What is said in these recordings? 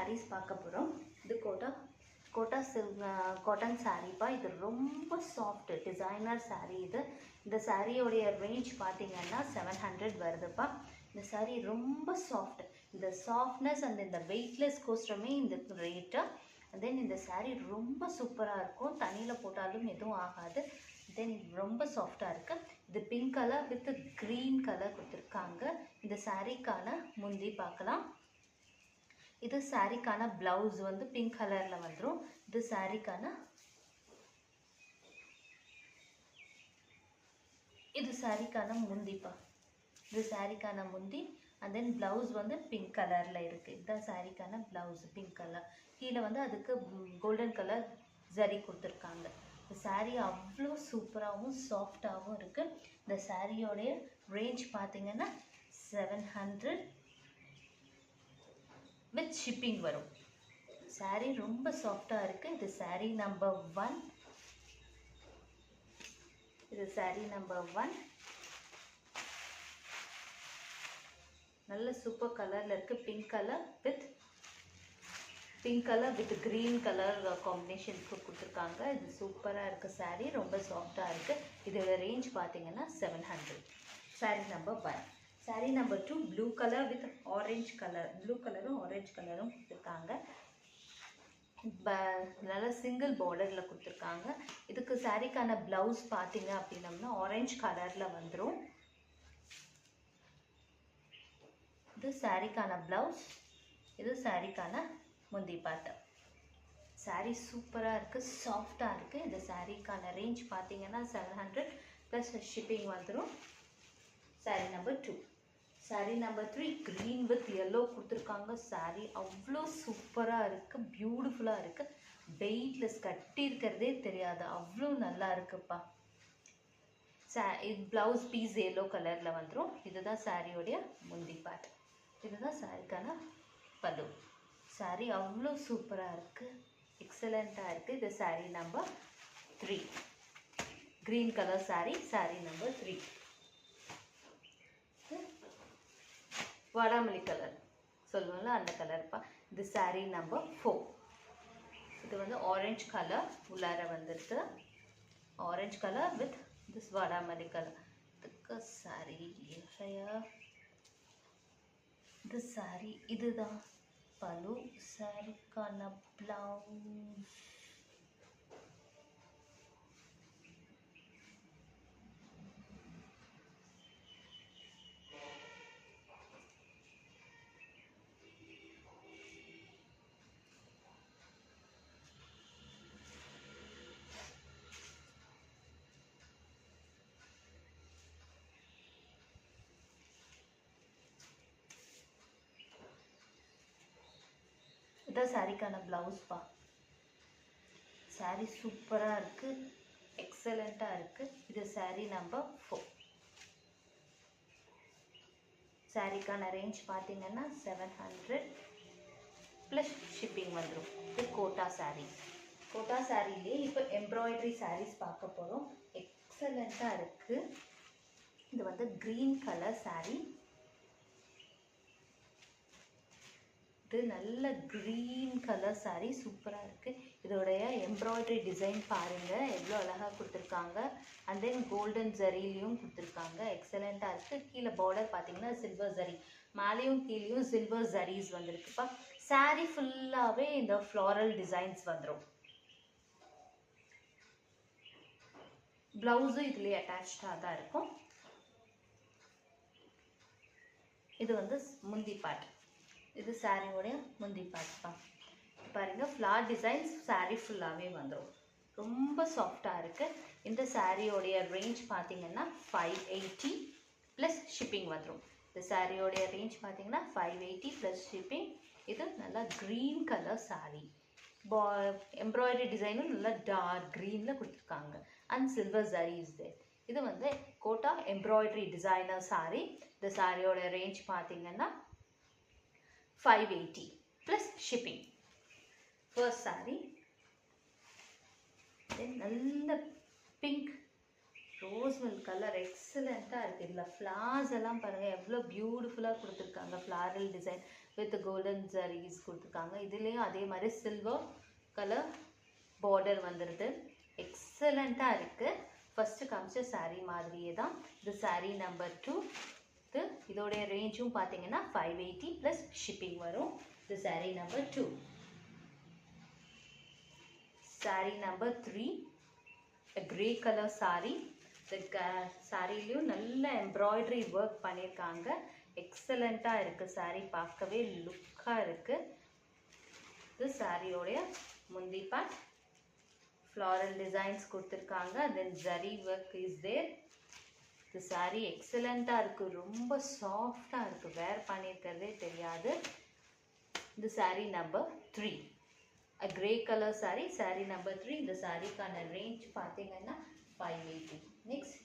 sarees பார்க்க போறோம். இது கோட்டா சில்க் காட்டன் saree பா. இது ரொம்ப சாஃப்ட் டிசைனர் saree இது. இந்த சாரியோட ரேஞ்ச் பாத்தீங்கன்னா 700 வருதுப்பா. இந்த saree ரொம்ப சாஃப்ட். இந்த சாஃப்ட்னஸ் and இந்த வெயிட்லெஸ் கோஸ்டமே இந்த ரேட். தென் இந்த saree ரொம்ப சூப்பரா இருக்கும். தண்ணியில போட்டாலும் எதுவும் ஆகாது. தென் ரொம்ப சாஃப்டா இருக்கு. இது pink colour with green colour கொடுத்திருக்காங்க. இந்த சாரீக்கான முந்தி பார்க்கலாம். இது சாரீக்கான பிளவுஸ் வந்து பிங்க் கலர்ல வந்துரும். இது சாரீக்கான முந்திப்பா. இது சாரீக்கான முந்தி and then blouse வந்து பிங்க் கலர்ல இருக்கு. இதுதான் சாரீக்கான பிளவுஸ் பிங்க் கலர். கீழே வந்து அதுக்கு கோல்டன் கலர் ஜரி கொடுத்துருக்காங்க. இந்த சாரீ அவ்வளோ சூப்பராகவும் சாஃப்டாகவும் இருக்கு. இந்த சாரியோட ரேஞ்ச் பார்த்தீங்கன்னா 700 வித் ஷிப்பிங் வரும். சாரீ ரொம்ப சாஃப்டா இருக்கு. இது சாரீ நம்பர் 1. இது சாரீ நம்பர் 1. நல்ல சூப்பர் கலர்ல இருக்கு. Pink colour with green colour காம்பினேஷனுக்கு கொடுத்துருக்காங்க. இது சூப்பரா இருக்கு. சாரீ ரொம்ப சாஃப்டா இருக்கு. இதோட ரேஞ்ச் பார்த்தீங்கன்னா 700. Sari number 1. Sari number 2 blue colour with orange colour. Blue கலரும் ஆரஞ்சு கலரும் கொடுத்துருக்காங்க. நல்ல சிங்கிள் பார்டர்ல கொடுத்துருக்காங்க. இதுக்கு சாரீக்கான பிளவுஸ் பார்த்தீங்க அப்படின்னம்னா ஆரஞ்சு கலர்ல வந்துடும். இது சாரீக்கான பிளவுஸ். இது சாரீக்கான முந்தி பாட்டு. சாரீ சூப்பரா இருக்கு. சாஃப்டா இருக்கு. இந்த சாரீக்கான ரேஞ்ச் பார்த்தீங்கன்னா 700 ப்ளஸ் ஷிப்பிங் வந்துடும். Sari number 2. Sari number 3 green with yellow கொடுத்துருக்காங்க. சாரீ அவ்வளோ சூப்பரா இருக்கு. பியூட்டிஃபுல்லா இருக்கு. வெயிட்லெஸ் கட்டி இருக்கிறதே தெரியாது. அவ்வளோ நல்லா இருக்குப்பா. பிளவுஸ் பீஸ் எல்லோ கலர்ல வந்துடும். இதுதான் சாரியோடைய முந்தி பாட்டு. இதுதான் சாரிக்கான பல்லு. சாரீ அவ்வளோ சூப்பரா இருக்கு. எக்ஸலண்டா இருக்கு. இது sari number 3. Green colour sari. Sari number 3. வாடாமல்லி கலர் சொல்லுவோம்ல அந்த கலர்ப்பா. இது சாரீ நம்பர் 4. இது வந்து ஆரஞ்சு கலர் உள்ளார வந்துருக்கு. ஆரஞ்சு கலர் வித் திஸ் வாடாமல்லி கலர். இதுக்கு சாரீ இது சாரீ. இதுதான் பல்லு. சாரீக்கான பிளவுஸ். இதான் சாரீக்கான பிளவுஸ் பா. சாரீ சூப்பரா இருக்கு. எக்ஸலண்டா இருக்கு. இது சாரீ நம்பர் 4. சாரீக்கான ரேஞ்ச் பார்த்தீங்கன்னா 700 ப்ளஸ் ஷிப்பிங் வந்துடும். இது கோட்டா சாரீ. கோட்டா சாரீலே இப்போ எம்ப்ராய்டரி சாரீஸ் பார்க்க போகிறோம். எக்ஸலண்டா இருக்கு. இது வந்து கிரீன் கலர் சாரீ. இது நல்ல கிரீன் கலர் சாரீ. சூப்பரா இருக்கு. இதோடைய எம்ப்ராய்டரி டிசைன் பாருங்க எவ்வளோ அழகா கொடுத்துருக்காங்க. அண்ட் தென் கோல்டன் ஜரிலையும் கொடுத்துருக்காங்க. எக்ஸலண்டா இருக்கு. கீழே பார்டர் பார்த்தீங்கன்னா சில்வர் ஜரி. மேலேயும் கீழேயும் சில்வர் ஜரீஸ் வந்திருக்குப்பா. சாரீ ஃபுல்லாவே இந்த ஃப்ளாரல் டிசைன்ஸ் வந்துடும். பிளவுஸும் இதுலயே அட்டாச்சா தான் இருக்கும். இது வந்து முந்தி பாட். இது சாரியோடைய முந்தி பாட்டுப்பா. பாருங்க ஃப்ளார் டிசைன்ஸ் சாரீ ஃபுல்லாகவே வந்துடும். ரொம்ப சாஃப்டாக இருக்கு. இந்த சாரியோடைய ரேஞ்ச் பார்த்தீங்கன்னா 580 ப்ளஸ் ஷிப்பிங் வந்துடும். இந்த சாரியோடைய ரேஞ்ச் பார்த்தீங்கன்னா 580 ப்ளஸ் ஷிப்பிங். இது நல்லா க்ரீன் கலர் சாரீ. எம்ப்ராய்டரி டிசைனும் நல்லா டார்க் க்ரீனில் கொடுத்துருக்காங்க. And silver zari is there. இது வந்து கோட்டா எம்ப்ராய்டரி டிசைனர் சாரீ. இந்த சாரியோட ரேஞ்ச் பார்த்தீங்கன்னா 580 plus shipping. First saree. Then நல்ல பிங்க் ரோஸ் மில்க் கலர். எக்ஸலண்ட்டாக இருக்குது. இதில் ஃப்ளார்ஸ் எல்லாம் பாருங்கள் எவ்வளோ பியூட்டிஃபுல்லாக கொடுத்துருக்காங்க. Floral design with golden zaris கொடுத்துருக்காங்க. இதுலேயும் அதே மாதிரி சில்வர் கலர் பார்டர் வந்துடுது. எக்ஸலண்ட்டாக இருக்குது. ஃபஸ்ட்டு காமிச்ச சாரீ மாதிரியே தான் இது சாரீ நம்பர் 2. இதோடைய ரேஞ்சும் பார்த்தீங்கன்னா 580 ப்ளஸ் ஷிப்பிங் வரும். இது sari number 2. Sari number 3 grey colour sari. இந்த சாரீலையும் நல்ல எம்ப்ராய்டரி ஒர்க் பண்ணியிருக்காங்க. எக்ஸலண்ட்டாக இருக்குது. சாரீ பார்க்கவே லுக்காக இருக்குது. இது சாரியோடைய முந்தி பார்ட். ஃப்ளாரல் டிசைன்ஸ் கொடுத்துருக்காங்க. தென் ஜரி ஒர்க் இஸ் தேர். இந்த சாரீ எக்ஸலண்ட்டாக இருக்குது. ரொம்ப சாஃப்டாக இருக்குது. வேர் பண்ணியிருக்கிறதே தெரியாது. இந்த sari number 3 grey colour sari. Sari number 3. இந்த சாரீக்கான ரேஞ்ச் பார்த்தீங்கன்னா 580. Next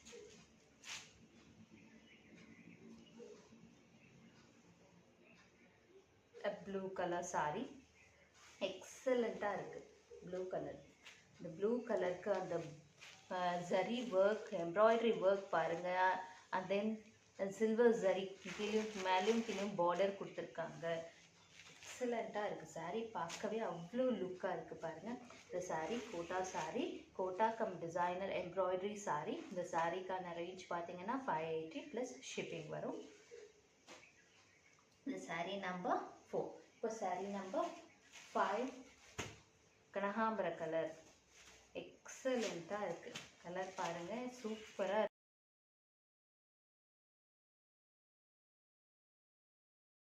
blue colour sari. எக்ஸலண்ட்டாக இருக்குது. Blue colour. இந்த ப்ளூ கலருக்கு அந்த ஜரி ஒர்க், எம்ப்ராய்டரி ஒர்க் பாருங்கள். அண்ட் தென் சில்வர் ஜரி கீழே மேலேயும் கீழேயும் பார்டர் கொடுத்துருக்காங்க. எக்ஸலண்ட்டாக இருக்குது. சாரீ பார்க்கவே அவ்வளோ லுக்காக இருக்குது பாருங்கள். இந்த sari Kota sari. Kota cum designer embroidery sari. இந்த சாரீக்கான ரேஞ்ச் பார்த்தீங்கன்னா 580 ப்ளஸ் ஷிப்பிங் வரும். இந்த சாரீ நம்பர் 4. இப்போ சாரீ நம்பர் 5 கனகாம்பர கலர். எக்ஸலண்ட்டாக இருக்குது. கலர் பாருங்கள், சூப்பராக